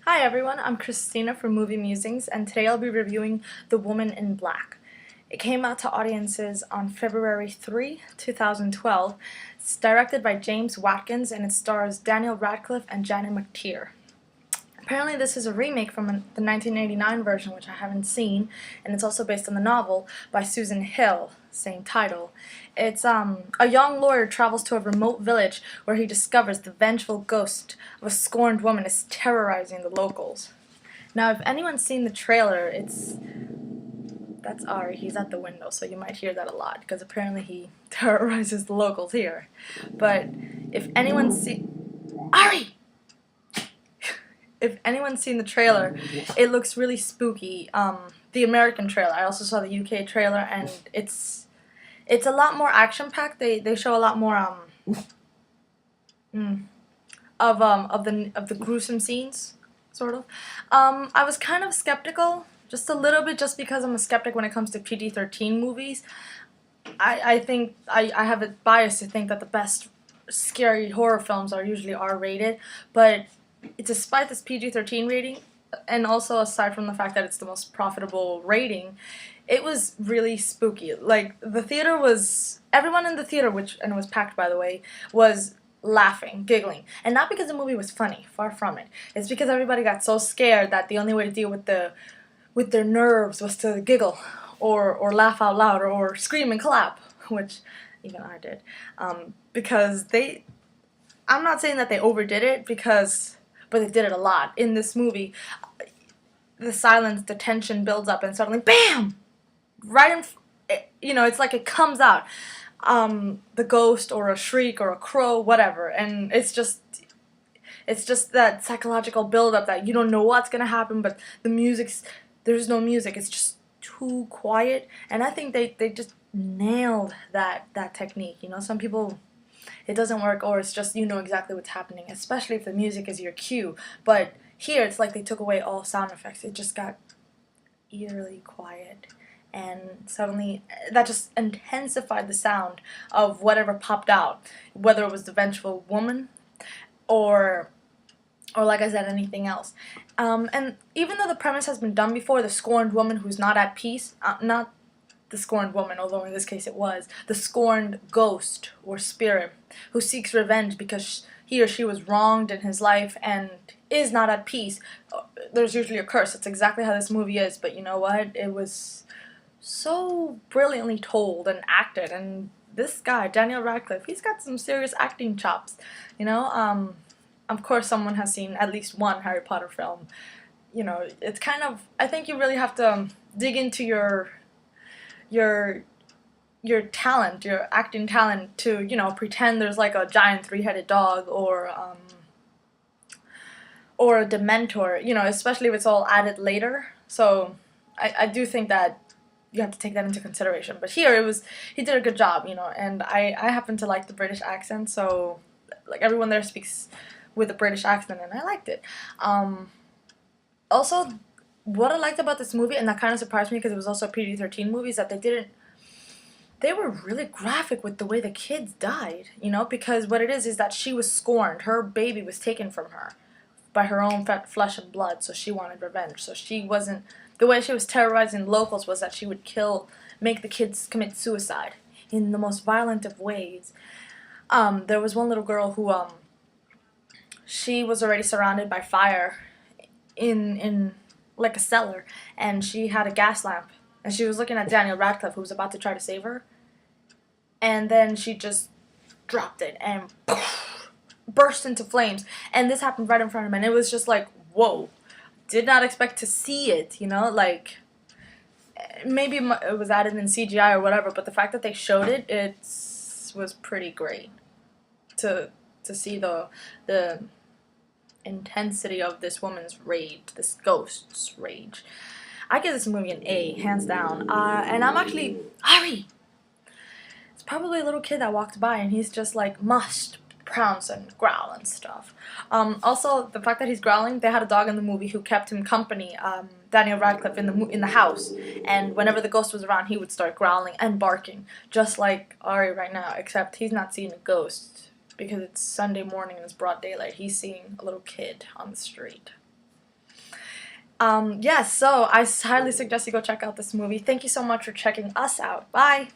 Hi everyone, I'm Christina from Movie Musings, and today I'll be reviewing The Woman in Black. It came out to audiences on February 3, 2012. It's directed by James Watkins and it stars Daniel Radcliffe and Janet McTeer. Apparently this is a remake from the 1989 version, which I haven't seen, and it's also based on the novel by Susan Hill, same title. It's a young lawyer travels to a remote village where he discovers the vengeful ghost of a scorned woman is terrorizing the locals. Now, if anyone's seen the trailer, that's Ari. He's at the window, so you might hear that a lot because apparently he terrorizes the locals here. But if anyone's seen Ari, if anyone's seen the trailer, it looks really spooky. The American trailer. I also saw the UK trailer, and it's a lot more action packed. They show a lot more of the gruesome scenes, sort of. I was kind of skeptical, just a little bit, just because I'm a skeptic when it comes to PG-13 movies. I think I have a bias to think that the best scary horror films are usually R-rated, but despite this PG-13 rating, and also aside from the fact that it's the most profitable rating, it was really spooky. Like, the theater was, everyone in the theater, and it was packed by the way, was laughing, giggling. And not because the movie was funny, far from it. It's because everybody got so scared that the only way to deal with their nerves was to giggle or laugh out loud or scream and clap, which even I did. Because I'm not saying that they overdid it, but they did it a lot. In this movie, the silence, the tension builds up, and suddenly, BAM! Right it's like it comes out. The ghost or a shriek or a crow, whatever, and it's just that psychological build-up that you don't know what's gonna happen, but there's no music. It's just too quiet, and I think they just nailed that technique. Some people, it doesn't work, or it's just you know exactly what's happening, especially if the music is your cue. But here, it's like they took away all sound effects. It just got eerily quiet, and suddenly that just intensified the sound of whatever popped out, whether it was the vengeful woman or like I said, anything else. And even though the premise has been done before, the scorned woman who's not at peace, not the scorned woman, although in this case it was, the scorned ghost or spirit who seeks revenge because he or she was wronged in his life and is not at peace. There's usually a curse. That's exactly how this movie is, but you know what? It was so brilliantly told and acted, and this guy, Daniel Radcliffe, he's got some serious acting chops, Of course, someone has seen at least one Harry Potter film. It's kind of, I think you really have to dig into your talent, your acting talent to, pretend there's like a giant three-headed dog or a Dementor, especially if it's all added later. So I do think that you have to take that into consideration. But here he did a good job, and I happen to like the British accent, so like everyone there speaks with a British accent, and I liked it. Also, what I liked about this movie, and that kind of surprised me because it was also a PG-13 movie, is that they were really graphic with the way the kids died, because what it is that she was scorned. Her baby was taken from her by her own flesh and blood, so she wanted revenge. So the way she was terrorizing locals was that she would make the kids commit suicide in the most violent of ways. There was one little girl who, she was already surrounded by fire in like a cellar, and she had a gas lamp, and she was looking at Daniel Radcliffe, who was about to try to save her, and then she just dropped it and burst into flames, and this happened right in front of him, and it was just like, whoa, did not expect to see it, like, maybe it was added in CGI or whatever, but the fact that they showed it was pretty great to see the intensity of this woman's rage, this ghost's rage. I give this movie an A, hands down. And I'm actually, Ari! It's probably a little kid that walked by and he's just like, must prounce and growl and stuff. Also, the fact that he's growling, they had a dog in the movie who kept him company, Daniel Radcliffe, in the house. And whenever the ghost was around, he would start growling and barking, just like Ari right now, except he's not seeing a ghost because it's Sunday morning and it's broad daylight. He's seeing a little kid on the street. Yes, so I highly suggest you go check out this movie. Thank you so much for checking us out. Bye!